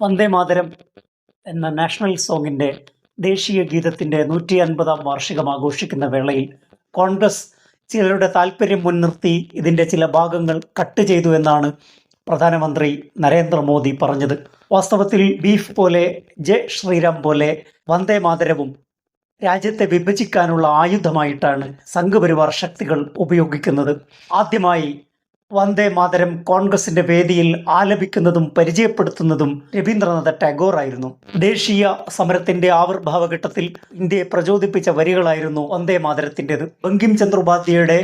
വന്ദേ മാതരം എന്ന നാഷണൽ സോങ്ങിന്റെ ദേശീയ ഗീതത്തിന്റെ 150-ാം വാർഷികം ആഘോഷിക്കുന്ന വേളയിൽ കോൺഗ്രസ് ചിലരുടെ താല്പര്യം മുൻനിർത്തി ഇതിന്റെ ചില ഭാഗങ്ങൾ കട്ട് ചെയ്തു എന്നാണ് പ്രധാനമന്ത്രി നരേന്ദ്രമോദി പറഞ്ഞത്. വാസ്തവത്തിൽ ബീഫ് പോലെ, ജയ് ശ്രീറാം പോലെ വന്ദേ മാതരവും രാജ്യത്തെ വിഭജിക്കാനുള്ള ആയുധമായിട്ടാണ് സംഘപരിവാർ ശക്തികൾ ഉപയോഗിക്കുന്നത്. ആദ്യമായി വന്ദേ മാതരം കോൺഗ്രസിന്റെ വേദിയിൽ ആലപിക്കുന്നതും പരിചയപ്പെടുത്തുന്നതും രവീന്ദ്രനാഥ ടാഗോർ ആയിരുന്നു. ദേശീയ സമരത്തിന്റെ ആവിർഭാവഘട്ടത്തിൽ ഇന്ത്യയെ പ്രചോദിപ്പിച്ച വരികളായിരുന്നു വന്ദേ മാതരത്തിൻ്റെത്. ബങ്കിം ചന്ദ്ര ഉപാധ്യായയുടെ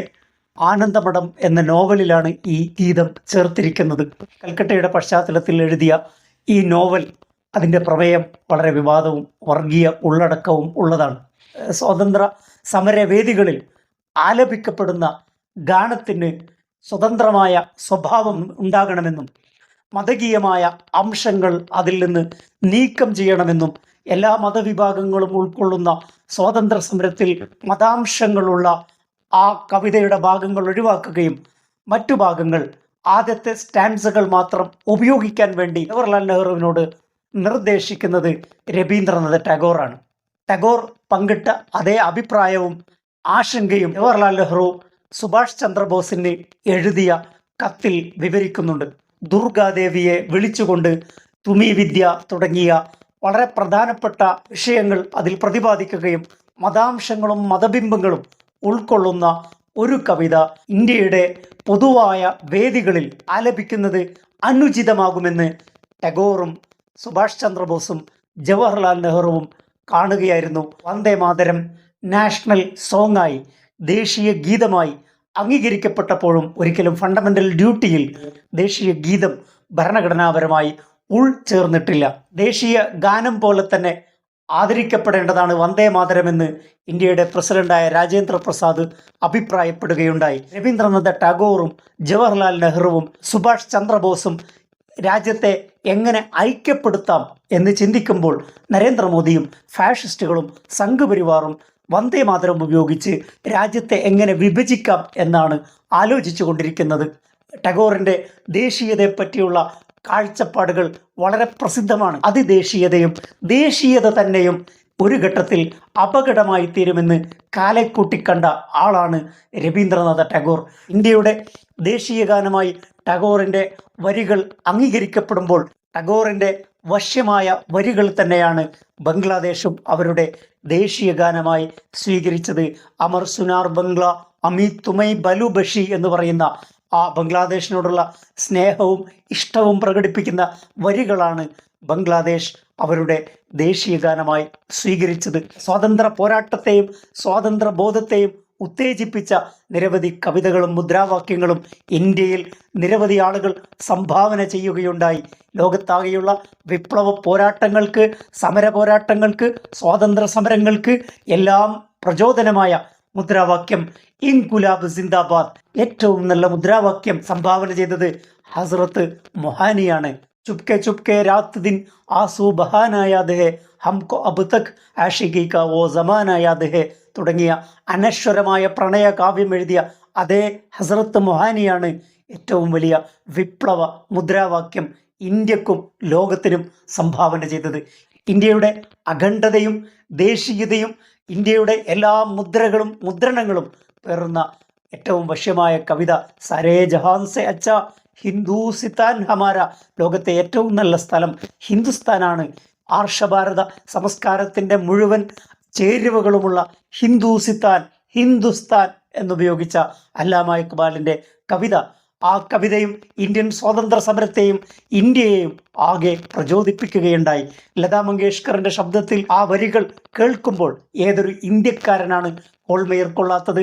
ആനന്ദമഠം എന്ന നോവലിലാണ് ഈ ഗീതം ചേർത്തിരിക്കുന്നത്. കൽക്കട്ടയുടെ പശ്ചാത്തലത്തിൽ എഴുതിയ ഈ നോവൽ, അതിൻ്റെ പ്രമേയം വളരെ വിവാദവും വർഗീയ ഉള്ളടക്കവും ഉള്ളതാണ്. സ്വാതന്ത്ര്യ സമരവേദികളിൽ ആലപിക്കപ്പെടുന്ന ഗാനത്തിന് സ്വതന്ത്രമായ സ്വഭാവം ഉണ്ടാകണമെന്നും മതകീയമായ അംശങ്ങൾ അതിൽ നിന്ന് നീക്കം ചെയ്യണമെന്നും എല്ലാ മതവിഭാഗങ്ങളും ഉൾക്കൊള്ളുന്ന സ്വാതന്ത്ര്യ സമരത്തിൽ മതാംശങ്ങളുള്ള ആ കവിതയുടെ ഭാഗങ്ങൾ ഒഴിവാക്കുകയും മറ്റു ഭാഗങ്ങൾ, ആദ്യത്തെ സ്റ്റാൻസുകൾ മാത്രം ഉപയോഗിക്കാൻ വേണ്ടി ജവഹർലാൽ നെഹ്റുവിനോട് നിർദ്ദേശിക്കുന്നത് രവീന്ദ്രനാഥ ടാഗോറാണ്. ടാഗോർ പങ്കിട്ട അതേ അഭിപ്രായവും ആശങ്കയും ജവഹർലാൽ നെഹ്റു സുഭാഷ് ചന്ദ്രബോസിന് എഴുതിയ കത്തിൽ വിവരിക്കുന്നുണ്ട്. ദുർഗാദേവിയെ വിളിച്ചുകൊണ്ട് തുമി വിദ്യ തുടങ്ങിയ വളരെ പ്രധാനപ്പെട്ട വിഷയങ്ങൾ അതിൽ പ്രതിപാദിക്കുകയും മതാംശങ്ങളും മതബിംബങ്ങളും ഉൾക്കൊള്ളുന്ന ഒരു കവിത ഇന്ത്യയുടെ പൊതുവായ വേദികളിൽ ആലപിക്കുന്നത് അനുചിതമാകുമെന്ന് ടാഗോറും സുഭാഷ് ചന്ദ്രബോസും ജവഹർലാൽ നെഹ്റുവും കാണുകയായിരുന്നു. വന്ദേ മാതരം നാഷണൽ സോങ്ങായി, ദേശീയ ഗീതമായി അംഗീകരിക്കപ്പെട്ടപ്പോഴും ഒരിക്കലും ഫണ്ടമെന്റൽ ഡ്യൂട്ടിയിൽ ദേശീയ ഗീതം ഭരണഘടനാപരമായി ഉൾച്ചേർന്നിട്ടില്ല. ദേശീയ ഗാനം പോലെ തന്നെ ആദരിക്കപ്പെടേണ്ടതാണ് വന്ദേ മാതരമെന്ന് ഇന്ത്യയുടെ പ്രസിഡന്റായ രാജേന്ദ്ര പ്രസാദ് അഭിപ്രായപ്പെടുകയുണ്ടായി. രവീന്ദ്രനാഥ ടാഗോറും ജവഹർലാൽ നെഹ്റുവും സുഭാഷ് ചന്ദ്രബോസും രാജ്യത്തെ എങ്ങനെ ഐക്യപ്പെടുത്താം എന്ന് ചിന്തിക്കുമ്പോൾ നരേന്ദ്രമോദിയും ഫാഷിസ്റ്റുകളും സംഘപരിവാറും വന്ദേ മാതരം ഉപയോഗിച്ച് രാജ്യത്തെ എങ്ങനെ വിഭജിക്കാം എന്നാണ് ആലോചിച്ചു കൊണ്ടിരിക്കുന്നത്. ടാഗോറിൻ്റെ ദേശീയതയെ പറ്റിയുള്ള കാഴ്ചപ്പാടുകൾ വളരെ പ്രസിദ്ധമാണ്. അതിദേശീയതയും ദേശീയത തന്നെയും ഒരു ഘട്ടത്തിൽ അപകടമായി തീരുമെന്ന് കാലെക്കൂട്ടിക്കണ്ട ആളാണ് രവീന്ദ്രനാഥ ടാഗോർ. ഇന്ത്യയുടെ ദേശീയ ഗാനമായി ടാഗോറിൻ്റെ വരികൾ അംഗീകരിക്കപ്പെടുമ്പോൾ ടാഗോറിൻ്റെ വശ്യമായ വരികൾ തന്നെയാണ് ബംഗ്ലാദേശും അവരുടെ ദേശീയ ഗാനമായി സ്വീകരിച്ചത്. അമർ സുനാർ ബംഗ്ല അമി തുമൈ ബലു ബഷി എന്ന് പറയുന്ന ആ ബംഗ്ലാദേശിനോടുള്ള സ്നേഹവും ഇഷ്ടവും പ്രകടിപ്പിക്കുന്ന വരികളാണ് ബംഗ്ലാദേശ് അവരുടെ ദേശീയ ഗാനമായി സ്വീകരിച്ചത്. സ്വാതന്ത്ര്യ പോരാട്ടത്തെയും സ്വാതന്ത്ര്യ ബോധത്തെയും ഉത്തേജിപ്പിച്ച നിരവധി കവിതകളും മുദ്രാവാക്യങ്ങളും ഇന്ത്യയിൽ നിരവധി ആളുകൾ സംഭാവന ചെയ്യുകയുണ്ടായി. ലോകത്താകെയുള്ള വിപ്ലവ പോരാട്ടങ്ങൾക്ക്, സമര പോരാട്ടങ്ങൾക്ക്, സ്വാതന്ത്ര്യ സമരങ്ങൾക്ക് എല്ലാം പ്രചോദനമായ മുദ്രാവാക്യം ഇൻകുലാബ് സിന്ദാബാദ്. ഏറ്റവും നല്ല മുദ്രാവാക്യം സംഭാവന ചെയ്തത് ഹസ്രത്ത് മൊഹാനിയാണ്. ചുപ്കെ ചുപ്കെ രാത് ദിൻ ആസു ബഹാനായാദ് ഹെ ഹംകോ അബ് തക് ആഷിഖി കാ വോ സമാനായാദ് ഹെ തുടങ്ങിയ അനശ്വരമായ പ്രണയ കാവ്യം എഴുതിയ അതേ ഹസ്രത്ത് മൊഹാനിയാണ് ഏറ്റവും വലിയ വിപ്ലവ മുദ്രാവാക്യം ഇന്ത്യക്കും ലോകത്തിനും സംഭാവന ചെയ്തത്. ഇന്ത്യയുടെ അഖണ്ഡതയും ദേശീയതയും ഇന്ത്യയുടെ എല്ലാ മുദ്രകളും മുദ്രണങ്ങളും പേറുന്ന ഏറ്റവും വശ്യമായ കവിത സരേ ജഹാൻ സെ അച്ച ഹിന്ദുസ്ഥാൻ ഹമാര. ലോകത്തെ ഏറ്റവും നല്ല സ്ഥലം ഹിന്ദുസ്ഥാനാണ്. ആർഷഭാരത സംസ്കാരത്തിൻ്റെ മുഴുവൻ ചേരുവകളുമുള്ള ഹിന്ദുസ്ഥാൻ എന്നുപയോഗിച്ച അല്ലാമ ഇക്ബാലിൻ്റെ കവിത, ആ കവിതയും ഇന്ത്യൻ സ്വാതന്ത്ര്യ സമരത്തെയും ഇന്ത്യയെയും ആകെ പ്രചോദിപ്പിക്കുകയുണ്ടായി. ലതാ മങ്കേഷ്കറിൻ്റെ ശബ്ദത്തിൽ ആ വരികൾ കേൾക്കുമ്പോൾ ഏതൊരു ഇന്ത്യക്കാരനാണ് ഓൾമയിൽ കൊള്ളാത്തത്?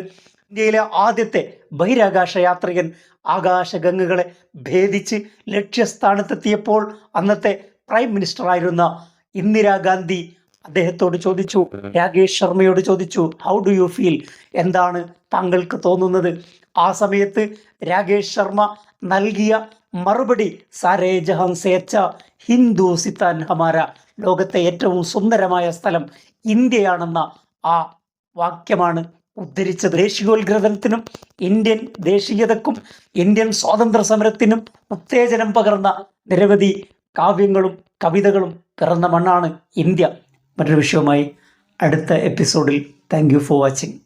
ഇന്ത്യയിലെ ആദ്യത്തെ ബഹിരാകാശ യാത്രികൻ ആകാശഗംഗകളെ ഭേദിച്ച് ലക്ഷ്യസ്ഥാനത്തെത്തിയപ്പോൾ അന്നത്തെ പ്രൈം മിനിസ്റ്റർ ആയിരുന്ന ഇന്ദിരാഗാന്ധി അദ്ദേഹത്തോട് ചോദിച്ചു, രാകേഷ് ശർമ്മയോട് ചോദിച്ചു, ഹൗ ഡു യു ഫീൽ, എന്താണ് താങ്കൾക്ക് തോന്നുന്നത്? ആ സമയത്ത് രാകേഷ് ശർമ്മ നൽകിയ മറുപടി സാരേ ജഹാൻ സേ അച്ച ഹിന്ദുസ്ഥാൻ ഹമാര. ലോകത്തെ ഏറ്റവും സുന്ദരമായ സ്ഥലം ഇന്ത്യയാണെന്ന ആ വാക്യമാണ് ഉദ്ധരിച്ചത്. ദേശീയോത്ഗ്രഥനത്തിനും ഇന്ത്യൻ ദേശീയതക്കും ഇന്ത്യൻ സ്വാതന്ത്ര്യ സമരത്തിനും ഉത്തേജനം പകർന്ന നിരവധി കാവ്യങ്ങളും കവിതകളും പിറന്ന മണ്ണാണ് ഇന്ത്യ. മറ്റൊരു വിഷയവുമായി അടുത്ത എപ്പിസോഡിൽ. Thank you for watching.